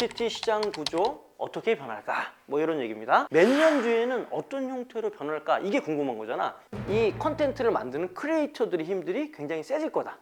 OTT 시장 구조 어떻게 변할까? 뭐 이런 얘기입니다. 몇 년 뒤에는 어떤 형태로 변할까? 이게 궁금한 거잖아. 이 컨텐츠를 만드는 크리에이터들의 힘들이 굉장히 세질 거다.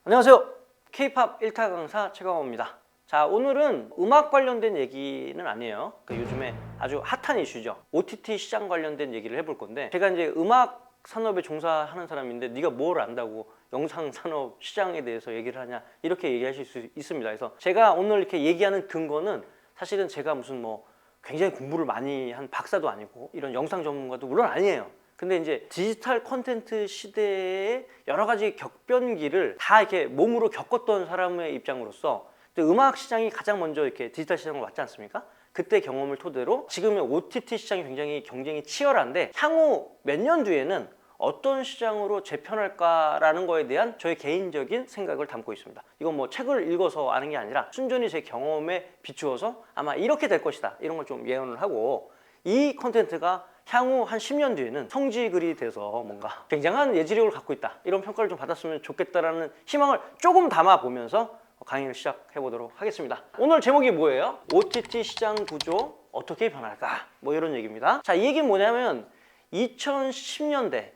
안녕하세요. K-POP 1타 강사 최강호입니다. 자, 오늘은 음악 관련된 얘기는 아니에요. 요즘에 아주 핫한 이슈죠. OTT 시장 관련된 얘기를 해볼 건데, 제가 이제 음악 산업에 종사하는 사람인데 네가 뭘 안다고 영상 산업 시장에 대해서 얘기를 하냐, 이렇게 얘기하실 수 있습니다. 그래서 제가 오늘 이렇게 얘기하는 근거는 사실은 제가 무슨 뭐 굉장히 공부를 많이 한 박사도 아니고 이런 영상 전문가도 물론 아니에요. 근데 이제 디지털 콘텐츠 시대의 여러 가지 격변기를 다 이렇게 몸으로 겪었던 사람의 입장으로서, 음악 시장이 가장 먼저 이렇게 디지털 시장으로 왔지 않습니까? 그때 경험을 토대로 지금의 OTT 시장이 굉장히 경쟁이 치열한데, 향후 몇 년 뒤에는 어떤 시장으로 재편할까라는 거에 대한 저의 개인적인 생각을 담고 있습니다. 이건 뭐 책을 읽어서 아는 게 아니라 순전히 제 경험에 비추어서 아마 이렇게 될 것이다, 이런 걸 좀 예언을 하고, 이 콘텐츠가 향후 한 10년 뒤에는 성지글이 돼서 뭔가 굉장한 예지력을 갖고 있다, 이런 평가를 좀 받았으면 좋겠다라는 희망을 조금 담아보면서 강의를 시작해 보도록 하겠습니다. 오늘 제목이 뭐예요? OTT 시장 구조 어떻게 변할까? 뭐 이런 얘기입니다. 자, 이 얘기는 뭐냐면 2000년대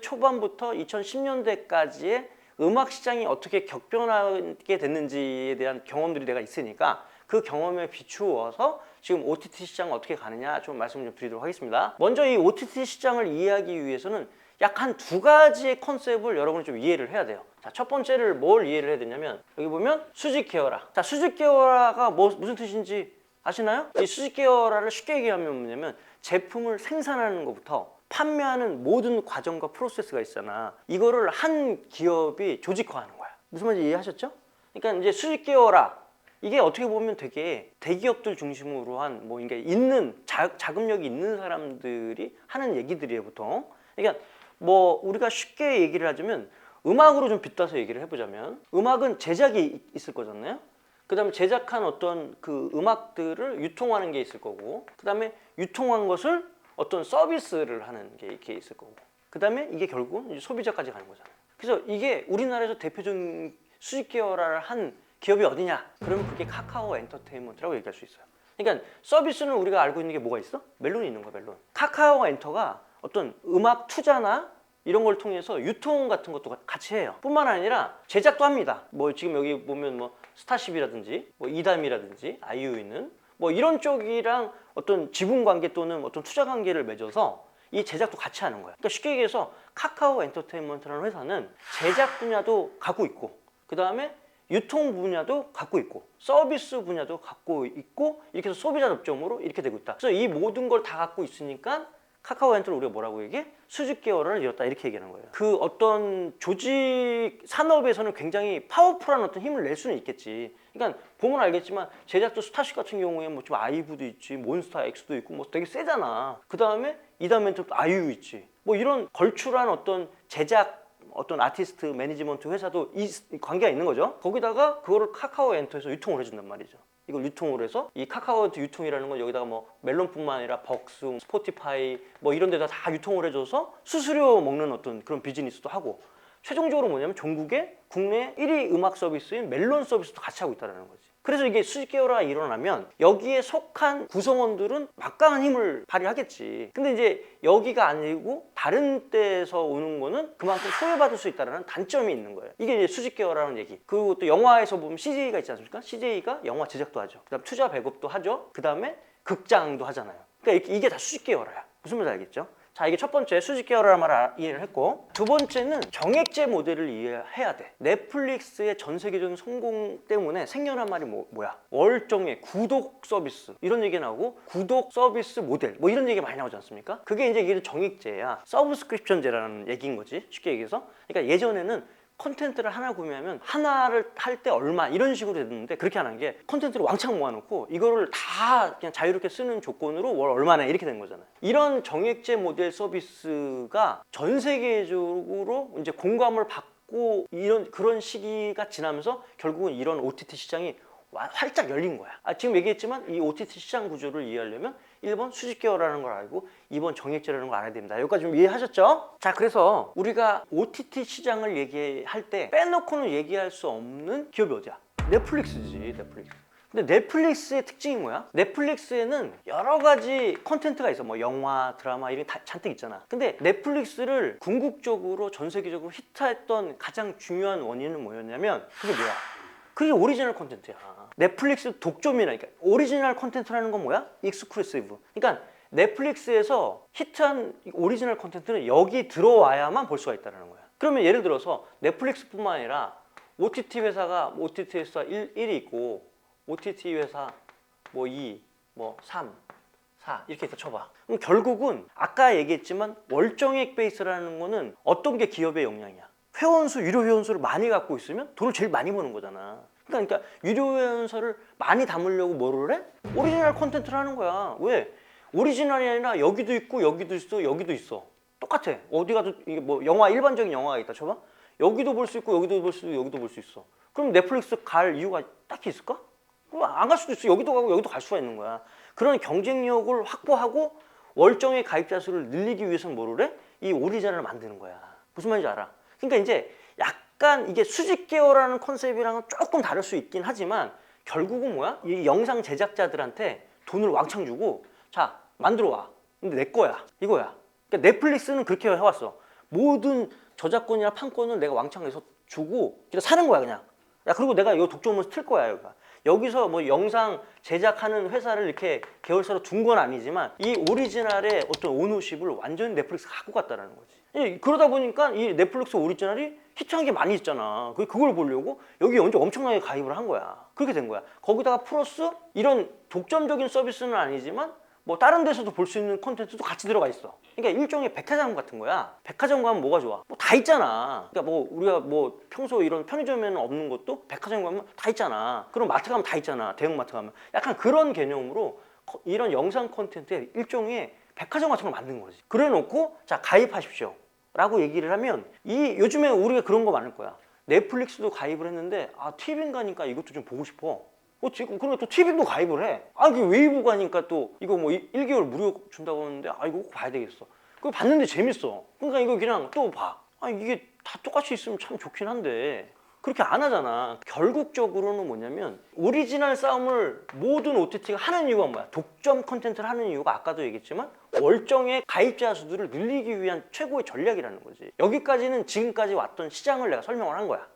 초반부터 2010년대까지의 음악 시장이 어떻게 격변하게 됐는지에 대한 경험들이 내가 있으니까 그 경험에 비추어서 지금 OTT 시장 어떻게 가느냐 좀 말씀을 좀 드리도록 하겠습니다. 먼저 이 OTT 시장을 이해하기 위해서는 약 한 두 가지의 컨셉을 여러분이 좀 이해를 해야 돼요. 자, 첫 번째를 뭘 이해를 해야 되냐면, 여기 보면 수직 계열화. 자, 수직 계열화가 무슨 뜻인지 아시나요? 이 수직 계열화를 쉽게 얘기하면 뭐냐면, 제품을 생산하는 것부터 판매하는 모든 과정과 프로세스가 있잖아. 이거를 한 기업이 조직화하는 거야. 무슨 말인지 이해하셨죠? 그러니까 이제 수직 계열화, 이게 어떻게 보면 되게 대기업들 중심으로 한 뭐 이게 있는 자금력이 있는 사람들이 하는 얘기들이에요, 보통. 그러니까 뭐 우리가 쉽게 얘기를 하자면, 음악으로 좀 빗대서 얘기를 해보자면, 음악은 제작이 있을 거잖아요. 그 다음에 제작한 어떤 그 음악들을 유통하는 게 있을 거고, 그 다음에 유통한 것을 어떤 서비스를 하는 게 이렇게 있을 거고, 그 다음에 이게 결국은 이제 소비자까지 가는 거잖아요. 그래서 이게 우리나라에서 대표적인 수직 계열화를 한 기업이 어디냐? 그러면 그게 카카오 엔터테인먼트라고 얘기할 수 있어요. 그러니까 서비스는 우리가 알고 있는 게 뭐가 있어? 멜론이 있는 거야, 멜론. 카카오 엔터가 어떤 음악 투자나 이런 걸 통해서 유통 같은 것도 같이 해요. 뿐만 아니라 제작도 합니다. 뭐 지금 여기 보면 뭐 스타쉽이라든지 뭐 이담이라든지 아이유 있는 뭐 이런 쪽이랑 어떤 지분 관계 또는 어떤 투자 관계를 맺어서 이 제작도 같이 하는 거예요. 그러니까 쉽게 얘기해서 카카오 엔터테인먼트라는 회사는 제작 분야도 갖고 있고, 그 다음에 유통 분야도 갖고 있고, 서비스 분야도 갖고 있고, 이렇게 해서 소비자 접점으로 이렇게 되고 있다. 그래서 이 모든 걸 다 갖고 있으니까 카카오 엔터를 우리가 뭐라고 얘기해? 수직 계열화를 이뤘다, 이렇게 얘기하는 거예요. 그 어떤 조직 산업에서는 굉장히 파워풀한 어떤 힘을 낼 수는 있겠지. 그러니까 보면 알겠지만 제작도 스타쉽 같은 경우에 뭐 좀 아이브도 있지, 몬스타엑스도 있고 뭐 되게 세잖아. 그 다음에 이다멘트도 아이유 있지. 뭐 이런 걸출한 어떤 제작 어떤 아티스트 매니지먼트 회사도 이 관계가 있는 거죠. 거기다가 그거를 카카오 엔터에서 유통을 해준단 말이죠. 이걸 유통을 해서, 이 카카오 엔터 유통이라는 건 여기다가 뭐 멜론뿐만 아니라 벅스, 스포티파이 뭐 이런 데다 다 유통을 해줘서 수수료 먹는 어떤 그런 비즈니스도 하고, 최종적으로 뭐냐면 전국의 국내 1위 음악 서비스인 멜론 서비스도 같이 하고 있다는 거지. 그래서 이게 수직 계열화가 일어나면 여기에 속한 구성원들은 막강한 힘을 발휘하겠지. 근데 이제 여기가 아니고 다른 데서 오는 거는 그만큼 소외받을 수 있다는 단점이 있는 거예요. 이게 이제 수직 계열화라는 얘기. 그리고 또 영화에서 보면 CJ가 있지 않습니까? CJ가 영화 제작도 하죠. 그다음 투자 배급도 하죠. 그다음에 극장도 하잖아요. 그러니까 이게 다 수직 계열화야. 무슨 말인지 알겠죠? 자, 이게 첫 번째 수직 계열화라는 말을 이해를 했고, 두 번째는 정액제 모델을 이해해야 돼. 넷플릭스의 전 세계적인 성공 때문에 생겨난 말이 뭐야? 월정액, 구독 서비스, 이런 얘기 나오고, 구독 서비스 모델 뭐 이런 얘기 많이 나오지 않습니까? 그게 이제 정액제야. 서브스크립션제라는 얘기인 거지, 쉽게 얘기해서. 그러니까 예전에는 콘텐츠를 하나 구매하면 하나를 할 때 얼마 이런 식으로 됐는데, 그렇게 안 한 게 콘텐츠를 왕창 모아놓고 이거를 다 그냥 자유롭게 쓰는 조건으로 월 얼마나 이렇게 된 거잖아요. 이런 정액제 모델 서비스가 전 세계적으로 이제 공감을 받고 이런 그런 시기가 지나면서 결국은 이런 OTT 시장이 활짝 열린 거야. 지금 얘기했지만 이 OTT 시장 구조를 이해하려면 1번 수직 계열이라는 걸 알고 2번 정액제라는 걸 알아야 됩니다. 여기까지 좀 이해하셨죠? 자, 그래서 우리가 OTT 시장을 얘기할 때 빼놓고는 얘기할 수 없는 기업이 어디야? 넷플릭스지, 넷플릭스. 근데 넷플릭스의 특징이 뭐야? 넷플릭스에는 여러 가지 콘텐츠가 있어. 뭐 영화, 드라마 이런 게 다 잔뜩 있잖아. 근데 넷플릭스를 궁극적으로 전 세계적으로 히트했던 가장 중요한 원인은 뭐였냐면 그게 뭐야? 그게 오리지널 콘텐츠야. 넷플릭스 독점이라니까. 오리지널 콘텐츠라는 건 뭐야? 익스클루시브. 그러니까 넷플릭스에서 히트한 오리지널 콘텐츠는 여기 들어와야만 볼 수가 있다는 거야. 그러면 예를 들어서 넷플릭스뿐만 아니라 OTT 회사가 OTT 회사 1이 있고 OTT 회사 뭐 2, 뭐 3, 4 이렇게 해서 쳐봐. 그럼 결국은 아까 얘기했지만 월정액 베이스라는 거는 어떤 게 기업의 역량이야? 회원수, 유료 회원수를 많이 갖고 있으면 돈을 제일 많이 버는 거잖아. 그러니까 유료 회원수를 많이 담으려고 뭐를 해? 오리지널 콘텐츠를 하는 거야. 왜? 오리지널이 아니라 여기도 있고 여기도 있어 여기도 있어. 똑같아. 어디 가도 이게 뭐 영화 일반적인 영화가 있다 쳐봐. 여기도 볼 수 있고 여기도 볼 수 있고 여기도 볼 수 있어. 그럼 넷플릭스 갈 이유가 딱히 있을까? 안 갈 수도 있어. 여기도 가고 여기도 갈 수가 있는 거야. 그런 경쟁력을 확보하고 월정의 가입자 수를 늘리기 위해서는 뭐를 해? 이 오리지널을 만드는 거야. 무슨 말인지 알아? 그러니까 이제 약간 이게 수직 계열이라는 컨셉이랑은 조금 다를 수 있긴 하지만 결국은 뭐야? 이 영상 제작자들한테 돈을 왕창 주고 자 만들어 와. 근데 내 거야. 이거야. 그러니까 넷플릭스는 그렇게 해왔어. 모든 저작권이나 판권을 내가 왕창 내서 주고 그냥 사는 거야 그냥. 야 그리고 내가 이거 독점으로 틀 거야 여기가. 여기서 뭐 영상 제작하는 회사를 이렇게 계열사로 둔 건 아니지만 이 오리지널의 어떤 오너십을 완전히 넷플릭스가 갖고 갔다는 거지. 그러다 보니까 이 넷플릭스 오리지널이 히트한 게 많이 있잖아. 그걸 보려고 여기 언제 엄청나게 가입을 한 거야. 그렇게 된 거야. 거기다가 플러스 이런 독점적인 서비스는 아니지만 뭐 다른 데서도 볼 수 있는 콘텐츠도 같이 들어가 있어. 그러니까 일종의 백화점 같은 거야. 백화점 가면 뭐가 좋아? 뭐 다 있잖아. 그러니까 뭐 우리가 뭐 평소 이런 편의점에는 없는 것도 백화점 가면 다 있잖아. 그럼 마트 가면 다 있잖아. 대형 마트 가면. 약간 그런 개념으로 이런 영상 콘텐츠에 일종의 백화점 같은 걸 만든 거지. 그래 놓고 자 가입하십시오 라고 얘기를 하면 이 요즘에 우리가 그런 거 많을 거야. 넷플릭스도 가입을 했는데 아 TV인 가니까 이것도 좀 보고 싶어. 지금 그러면 또 TV도 가입을 해. 아, 그 웨이브 가니까 또 이거 뭐 1개월 무료 준다고 하는데 아 이거 꼭 봐야 되겠어. 그거 봤는데 재밌어. 그러니까 이거 그냥 또 봐. 아 이게 다 똑같이 있으면 참 좋긴 한데 그렇게 안 하잖아. 결국적으로는 뭐냐면 오리지널 싸움을 모든 OTT가 하는 이유가 뭐야? 독점 콘텐츠를 하는 이유가 아까도 얘기했지만 월정의 가입자 수들을 늘리기 위한 최고의 전략이라는 거지. 여기까지는 지금까지 왔던 시장을 내가 설명을 한 거야.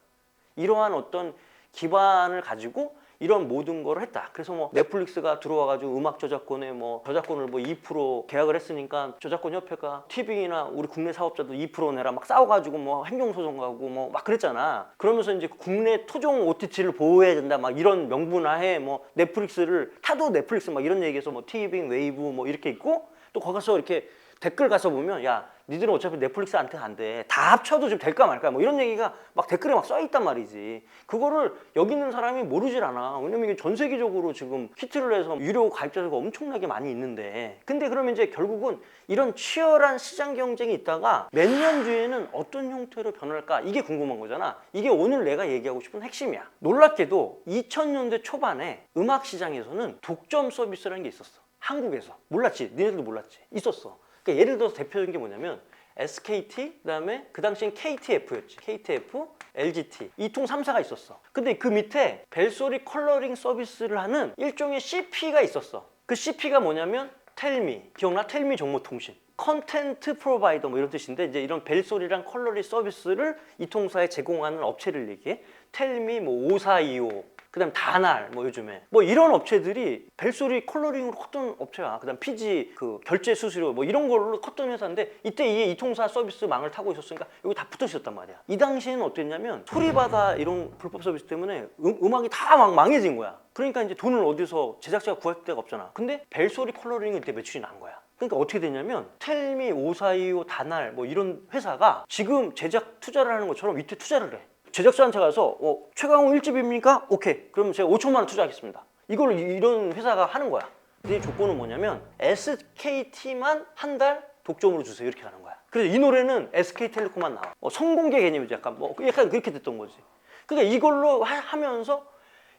이러한 어떤 기반을 가지고 이런 모든 걸 했다. 그래서 뭐 넷플릭스가 들어와가지고 음악 저작권에 뭐 저작권을 뭐 2% 계약을 했으니까 저작권 협회가 티빙이나 우리 국내 사업자도 2% 내라 막 싸워가지고 뭐 행정소송 가고 뭐 막 그랬잖아. 그러면서 이제 국내 토종 OTT를 보호해야 된다 막 이런 명분하에 뭐 넷플릭스를 타도 넷플릭스 막 이런 얘기해서 뭐 티빙, 웨이브 뭐 이렇게 있고 또 거기 가서 이렇게 댓글 가서 보면 야 니들은 어차피 넷플릭스한테 안 돼. 다 합쳐도 좀 될까 말까 뭐 이런 얘기가 막 댓글에 막 써있단 말이지. 그거를 여기 있는 사람이 모르질 않아. 왜냐면 이게 전 세계적으로 지금 히트를 해서 유료 가입자 수가 엄청나게 많이 있는데 근데 그러면 이제 결국은 이런 치열한 시장 경쟁이 있다가 몇 년 뒤에는 어떤 형태로 변할까 이게 궁금한 거잖아. 이게 오늘 내가 얘기하고 싶은 핵심이야. 놀랍게도 2000년대 초반에 음악 시장에서는 독점 서비스라는 게 있었어. 한국에서. 몰랐지? 니네들도 몰랐지? 있었어. 그러니까 예를 들어서 대표적인 게 뭐냐면 SKT 그다음에 그 당시엔 KTF였지. KTF, LGT 이 통 3사가 있었어. 근데 그 밑에 벨소리 컬러링 서비스를 하는 일종의 CP가 있었어. 그 CP가 뭐냐면 텔미, 기억나? 텔미 정보통신. 컨텐트 프로바이더 뭐 이런 뜻인데 이제 이런 벨소리랑 컬러링 서비스를 이 통사에 제공하는 업체를 얘기해. 텔미 뭐 5425 그다음 다날 뭐 요즘에 뭐 이런 업체들이 벨소리 컬러링으로 컸던 업체야. 그다음 PG 그 결제 수수료 뭐 이런 걸로 컸던 회사인데 이때 이게 이통사 서비스망을 타고 있었으니까 여기 다 붙어 있었단 말이야. 이 당시에는 어땠냐면 소리바다 이런 불법 서비스 때문에 음악이 다 막 망해진 거야. 그러니까 이제 돈을 어디서 제작자가 구할 데가 없잖아. 근데 벨소리 컬러링은 이때 매출이 난 거야. 그러니까 어떻게 됐냐면 텔미, 5425, 다날 뭐 이런 회사가 지금 제작 투자를 하는 것처럼 이때 투자를 해. 제작사한테 가서 최강호 1집입니까? 오케이. 그럼 제가 5천만 원 투자하겠습니다. 이걸 이런 회사가 하는 거야. 근데 조건은 뭐냐면 SKT만 한 달 독점으로 주세요. 이렇게 하는 거야. 그래서 이 노래는 SK텔레콤만 나와. 성공개 개념이지. 약간 약간 그렇게 됐던 거지. 그러니까 이걸로 하면서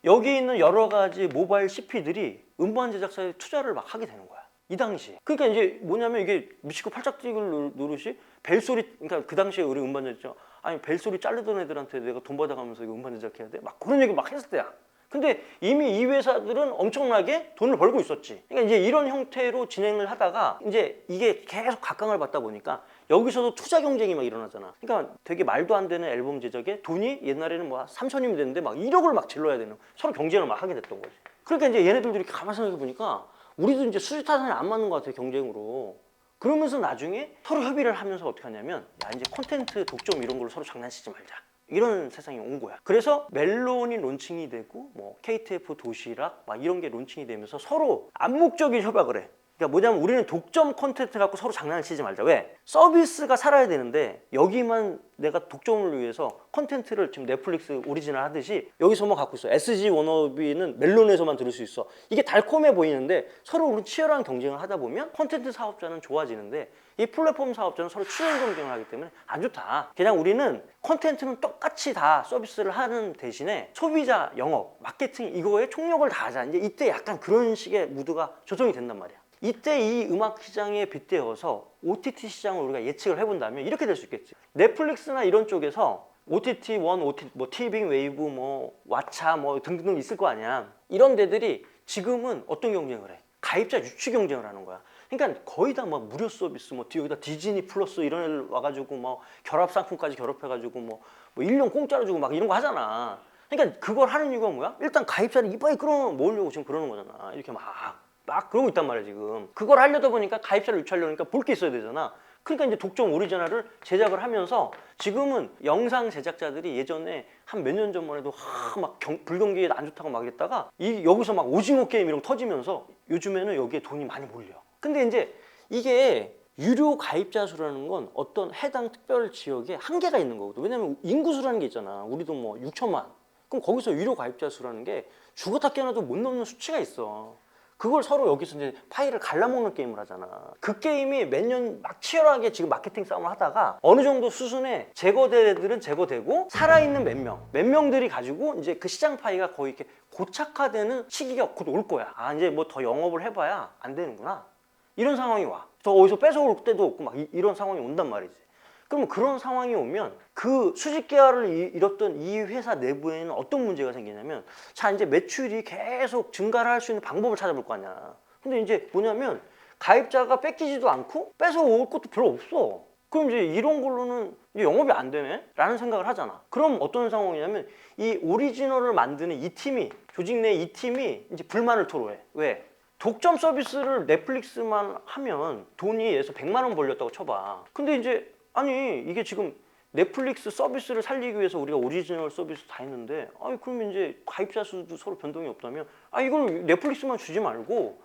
여기 있는 여러 가지 모바일 CP들이 음반 제작사에 투자를 막 하게 되는 거야. 이 당시에. 그러니까 이제 뭐냐면 이게 미치고 팔짝 뛰기를 누르시 벨소리, 그러니까 그 당시에 우리 음반 제작자 아니 벨소리 자르던 애들한테 내가 돈 받아가면서 이거 음반 제작해야 돼? 막 그런 얘기 막 했을 때야. 근데 이미 이 회사들은 엄청나게 돈을 벌고 있었지. 그러니까 이제 이런 형태로 진행을 하다가 이제 이게 계속 각광을 받다 보니까 여기서도 투자 경쟁이 막 일어나잖아. 그러니까 되게 말도 안 되는 앨범 제작에 돈이 옛날에는 뭐 3천이면 되는데 막 1억을 막 질러야 되는, 서로 경쟁을 막 하게 됐던 거지. 그러니까 이제 얘네들도 이렇게 가만히 생각해 보니까 우리도 이제 수지 타산이 안 맞는 것 같아, 경쟁으로. 그러면서 나중에 서로 협의를 하면서 어떻게 하냐면, 야 이제 콘텐츠 독점 이런 걸로 서로 장난치지 말자, 이런 세상이 온 거야. 그래서 멜론이 론칭이 되고 뭐 KTF 도시락 막 이런 게 론칭이 되면서 서로 암묵적인 협약을 해. 그러니까 뭐냐면 우리는 독점 콘텐츠 갖고 서로 장난을 치지 말자. 왜? 서비스가 살아야 되는데 여기만 내가 독점을 위해서 콘텐츠를 지금 넷플릭스 오리지널 하듯이 여기서만 갖고 있어. SG 워너비는 멜론에서만 들을 수 있어. 이게 달콤해 보이는데 서로 우리 치열한 경쟁을 하다 보면 콘텐츠 사업자는 좋아지는데 이 플랫폼 사업자는 서로 치열 경쟁을 하기 때문에 안 좋다. 그냥 우리는 콘텐츠는 똑같이 다 서비스를 하는 대신에 소비자 영업, 마케팅 이거에 총력을 다하자. 이제 이때 약간 그런 식의 무드가 조성이 된단 말이야. 이때 이 음악 시장에 빗대어서 OTT 시장을 우리가 예측을 해본다면 이렇게 될 수 있겠지. 넷플릭스나 이런 쪽에서 OTT 원, OTT 뭐 티빙 웨이브, 뭐 왓챠 뭐 등등 있을 거 아니야. 이런 데들이 지금은 어떤 경쟁을 해? 가입자 유치 경쟁을 하는 거야. 그러니까 거의 다 막 무료 서비스, 뭐 여기다 디즈니 플러스 이런 애들 와가지고 뭐 결합 상품까지 결합해가지고 뭐 1년 공짜로 주고 막 이런 거 하잖아. 그러니까 그걸 하는 이유가 뭐야? 일단 가입자를 이빨이 끌어모으려고 지금 그러는 거잖아. 이렇게 막 그러고 있단 말이야 지금. 그걸 하려다 보니까 가입자를 유치하려니까 볼 게 있어야 되잖아. 그러니까 이제 독점 오리지널을 제작을 하면서 지금은 영상 제작자들이 예전에 한 몇 년 전만 해도 막 불경기에 안 좋다고 막 했다가 여기서 막 오징어 게임 이런 거 터지면서 요즘에는 여기에 돈이 많이 몰려. 근데 이제 이게 유료 가입자 수라는 건 어떤 해당 특별 지역에 한계가 있는 거거든. 왜냐면 인구수라는 게 있잖아. 우리도 뭐 6천만. 그럼 거기서 유료 가입자 수라는 게 죽었다 깨어나도 못 넘는 수치가 있어. 그걸 서로 여기서 이제 파일을 갈라먹는 게임을 하잖아. 그 게임이 몇 년 막 치열하게 지금 마케팅 싸움을 하다가 어느 정도 수준에 제거된 애들은 제거되고 살아있는 몇 명들이 가지고 이제 그 시장 파이가 거의 이렇게 고착화되는 시기가 곧 올 거야. 아 이제 뭐 더 영업을 해봐야 안 되는구나. 이런 상황이 와. 더 어디서 뺏어올 때도 없고 막 이런 상황이 온단 말이지. 그러면 그런 상황이 오면 그 수직 계열을 잃었던 이 회사 내부에는 어떤 문제가 생기냐면, 자 이제 매출이 계속 증가를 할 수 있는 방법을 찾아볼 거 아니야. 근데 이제 뭐냐면 가입자가 뺏기지도 않고 뺏어올 것도 별로 없어. 그럼 이제 이런 걸로는 이제 영업이 안 되네? 라는 생각을 하잖아. 그럼 어떤 상황이냐면 이 오리지널을 만드는 이 팀이, 조직 내 이 팀이 이제 불만을 토로해. 왜? 독점 서비스를 넷플릭스만 하면 돈이 예서 100만 원 벌렸다고 쳐봐. 근데 이제 아니 이게 지금 넷플릭스 서비스를 살리기 위해서 우리가 오리지널 서비스 다 했는데, 아니 그러면 이제 가입자 수도 서로 변동이 없다면, 아 이걸 넷플릭스만 주지 말고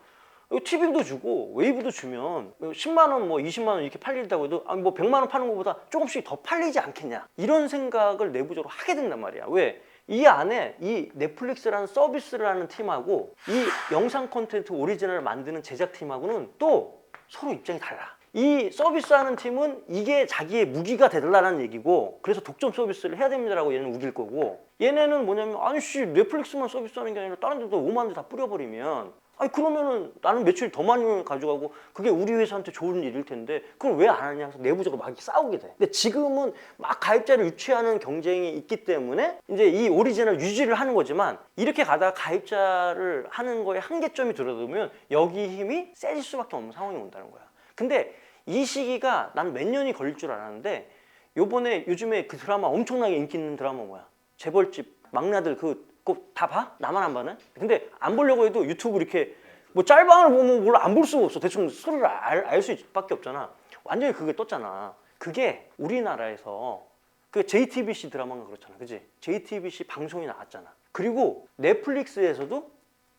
티빙도 주고 웨이브도 주면 10만 원 뭐 20만 원 이렇게 팔린다고 해도 아니 뭐 100만 원 파는 것보다 조금씩 더 팔리지 않겠냐, 이런 생각을 내부적으로 하게 된단 말이야. 왜? 이 안에 이 넷플릭스라는 서비스를 하는 팀하고 이 영상 콘텐츠 오리지널을 만드는 제작팀하고는 또 서로 입장이 달라. 이 서비스하는 팀은 이게 자기의 무기가 되달라는 얘기고, 그래서 독점 서비스를 해야 됩니다라고 얘는 우길 거고, 얘네는 뭐냐면 아니 씨 넷플릭스만 서비스하는 게 아니라 다른 데도 5만 대 다 뿌려버리면 아니 그러면은 나는 매출 더 많이 가져가고 그게 우리 회사한테 좋은 일일 텐데 그걸 왜 안 하냐 해서 내부적으로 막 싸우게 돼. 근데 지금은 막 가입자를 유치하는 경쟁이 있기 때문에 이제 이 오리지널 유지를 하는 거지만, 이렇게 가다가 가입자를 하는 거에 한계점이 들어오면 여기 힘이 세질 수밖에 없는 상황이 온다는 거야. 근데 이 시기가 난 몇 년이 걸릴 줄 알았는데, 요번에 요즘에 그 드라마 엄청나게 인기 있는 드라마 뭐야? 재벌집 막내들 그거 다 봐? 나만 안 봐네? 근데 안 보려고 해도 유튜브 이렇게 뭐 짤방을 보면 뭘 안 볼 수가 없어. 대충 스토리를 알 수밖에 없잖아. 완전히 그게 떴잖아. 그게 우리나라에서 그 JTBC 드라마가 그렇잖아. 그지? JTBC 방송이 나왔잖아. 그리고 넷플릭스에서도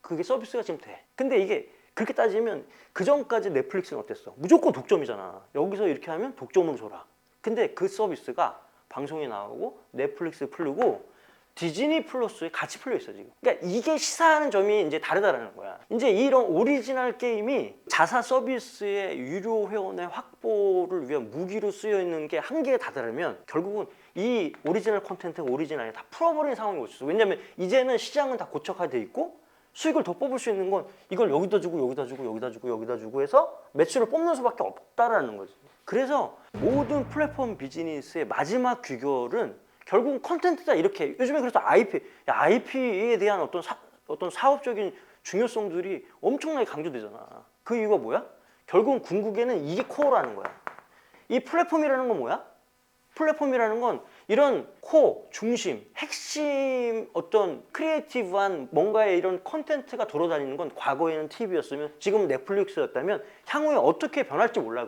그게 서비스가 지금 돼. 근데 이게 그렇게 따지면 그 전까지 넷플릭스는 어땠어? 무조건 독점이잖아. 여기서 이렇게 하면 독점으로 줘라. 근데 그 서비스가 방송에 나오고 넷플릭스 풀리고 디즈니 플러스에 같이 풀려 있어 지금. 그러니까 이게 시사하는 점이 이제 다르다라는 거야. 이제 이런 오리지널 게임이 자사 서비스의 유료 회원의 확보를 위한 무기로 쓰여 있는 게 한계에 다다르면 결국은 이 오리지널 콘텐츠 오리지널이 다 풀어버리는 상황이 올 수 있어. 왜냐면 이제는 시장은 다 고착화돼 있고 수익을 더 뽑을 수 있는 건 이걸 여기다 주고 여기다 주고 여기다 주고 여기다 주고 해서 매출을 뽑는 수밖에 없다라는 거지. 그래서 모든 플랫폼 비즈니스의 마지막 귀결은 결국은 컨텐츠다 이렇게. 요즘에 그래서 IP에 대한 어떤 사업적인 중요성들이 엄청나게 강조되잖아. 그 이유가 뭐야? 결국은 궁극에는 이게 코어라는 거야. 이 플랫폼이라는 건 뭐야? 플랫폼이라는 건 이런 코어, 중심, 핵심 어떤 크리에이티브한 뭔가의 이런 컨텐츠가 돌아다니는 건 과거에는 TV였으면 지금은 넷플릭스였다면 향후에 어떻게 변할지 몰라.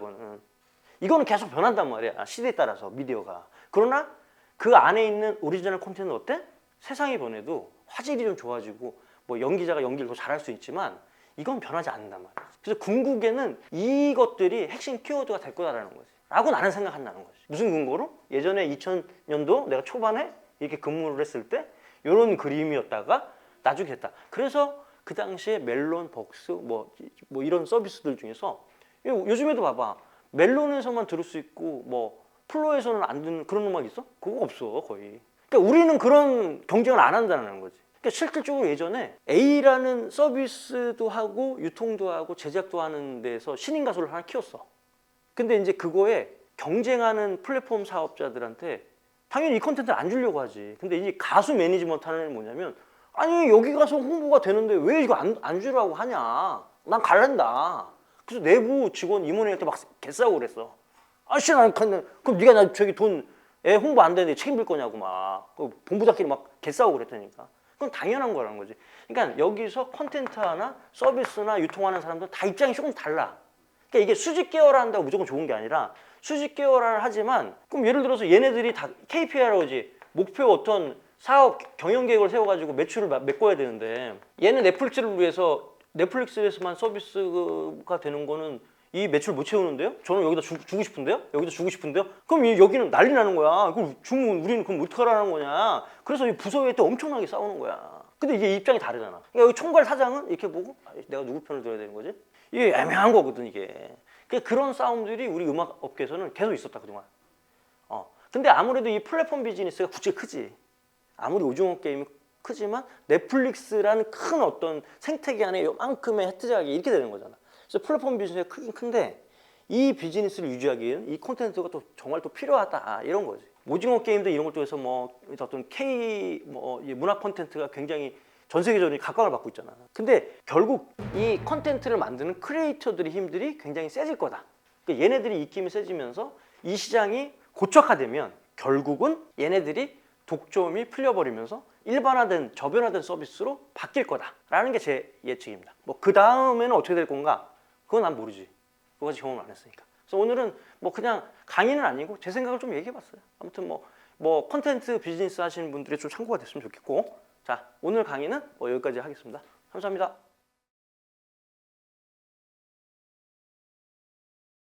이거는 계속 변한단 말이야. 시대에 따라서 미디어가. 그러나 그 안에 있는 오리지널 콘텐츠는 어때? 세상이 변해도 화질이 좀 좋아지고 뭐 연기자가 연기를 더 잘할 수 있지만 이건 변하지 않는단 말이야. 그래서 궁극에는 이것들이 핵심 키워드가 될 거다라는 거지. 라고 나는 생각한다는 거지. 무슨 근거로? 예전에 2000년도 내가 초반에 이렇게 근무를 했을 때 이런 그림이었다가 나중에 됐다. 그래서 그 당시에 멜론, 벅스 뭐 이런 서비스들 중에서 요즘에도 봐봐. 멜론에서만 들을 수 있고 뭐 플로에서는 안 듣는 그런 음악 있어? 그거 없어 거의. 그러니까 우리는 그런 경쟁을 안 한다는 거지. 그러니까 실질적으로 예전에 A라는 서비스도 하고 유통도 하고 제작도 하는 데서 신인 가수를 하나 키웠어. 근데 이제 그거에 경쟁하는 플랫폼 사업자들한테 당연히 이 컨텐츠를 안 주려고 하지. 근데 이 가수 매니지먼트 하는 게 뭐냐면 아니 여기 가서 홍보가 되는데 왜 이거 안 주라고 하냐. 난 갈란다. 그래서 내부 직원 임원회할 때 막 개싸우고 그랬어. 아씨 난 그럼 네가 나 저기 애 홍보 안 되는데 책임질 거냐고 막 본부장끼리 막 개싸우고 그랬다니까. 그건 당연한 거라는 거지. 그러니까 여기서 컨텐츠 하나 서비스나 유통하는 사람들 다 입장이 조금 달라. 그러니까 이게 수직 계열화 한다고 무조건 좋은 게 아니라 수직 계열화를 하지만 그럼 예를 들어서 얘네들이 다 KPI라고 하지 목표 어떤 사업 경영 계획을 세워가지고 매출을 메꿔야 되는데 얘는 넷플릭스를 위해서 넷플릭스에서만 서비스가 되는 거는 이 매출 못 채우는데요? 저는 여기다 주고 싶은데요? 여기다 주고 싶은데요? 그럼 여기는 난리 나는 거야. 그럼 주문 우리는 그럼 어떡하라는 거냐? 그래서 이 부서에 또 엄청나게 싸우는 거야. 근데 이게 입장이 다르잖아. 그러니까 여기 총괄 사장은 이렇게 보고 내가 누구 편을 들어야 되는 거지? 이게 애매한 거거든 이게. 그런 싸움들이 우리 음악 업계에서는 계속 있었다 그동안. 근데 아무래도 이 플랫폼 비즈니스가 국제가 크지. 아무리 오징어 게임이 크지만 넷플릭스라는 큰 어떤 생태계 안에 요만큼의 혜트작이 이렇게 되는 거잖아. 그래서 플랫폼 비즈니스가 크긴 큰데 이 비즈니스를 유지하기에는 이 콘텐츠가 또 정말 또 필요하다 이런 거지. 오징어 게임도 이런 것 중에서 뭐 어떤 K 문화 콘텐츠가 굉장히 전 세계적으로 각광을 받고 있잖아. 근데 결국 이 콘텐츠를 만드는 크리에이터들의 힘들이 굉장히 세질 거다. 그러니까 얘네들이 입김이 세지면서 이 시장이 고착화되면 결국은 얘네들이 독점이 풀려버리면서 일반화된 저변화된 서비스로 바뀔 거다라는 게 제 예측입니다. 뭐 그 다음에는 어떻게 될 건가? 그건 난 모르지. 그거까지 경험을 안 했으니까. 그래서 오늘은 뭐 그냥 강의는 아니고 제 생각을 좀 얘기해봤어요. 아무튼 뭐 콘텐츠 비즈니스 하시는 분들이 좀 참고가 됐으면 좋겠고, 자 오늘 강의는 여기까지 하겠습니다. 감사합니다.